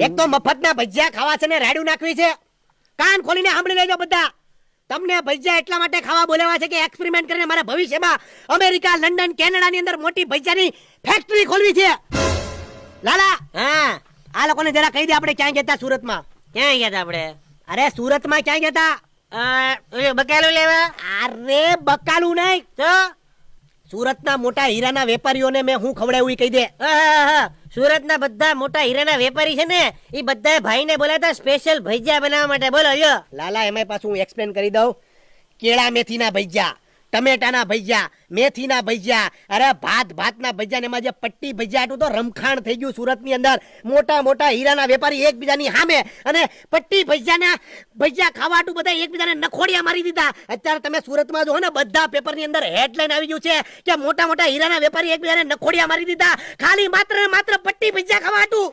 એક તો મફતના ભજીયા ખાવા છે ને રાડ્યું નાખવી છે. કાન ખોલીને સાંભળી લેજો બધા. તમને ભજીયા એટલા માટે ખાવા બોલાવ્યા છે કે એક્સપેરિમેન્ટ કરીને મારા ભવિષ્યમાં અમેરિકા, લંડન, કેનેડાની અંદર મોટી ભજીયાની ફેક્ટરી ખોલવી છે. લાલા, હા, આ લોકોને જરા કહી દે આપણે ક્યાં ગયા હતા સુરતમાં. ક્યાં ગયા તા આપણે? અરે સુરતમાં ક્યાં ગયા હતા? બકાલું લેવા. અરે બકાલું નહીં તો સુરતના મોટા હીરાના વેપારીઓને મેં હું ખવડાવ્યું ઈ કહી દે. સુરતના બધા મોટા હીરાના વેપારી છે ને, એ બધા ભાઈને બોલાતા સ્પેશિયલ ભજીયા બનાવવા માટે. બોલો લ્યો. લાલા, એમાં પાછું હું એક્સપ્લેન કરી દઉં. કેળા મેથીના ભજીયા, ટમેટાના ભજીયા, મેથીના ભજીયા, અરે ભાતના ભજીયા ને એમાં જે પટ્ટી ભજીયા આટલું તો રમખાણ થઈ ગયું સુરતની અંદર. મોટા મોટા હીરાના વેપારી એકબીજાની સામે અને પટ્ટી ભજીયા ખાવા આટલું બધા એકબીજાને નખોડિયા મારી દીધા. અત્યારે તમે સુરતમાં જો ને બધા પેપરની અંદર હેડલાઈન આવી ગયું છે કે મોટા મોટા હીરાના વેપારી એકબીજાને નખોડિયા મારી દીધા ખાલી માત્ર ને માત્ર પટ્ટી ભજીયા ખાવા આટલું.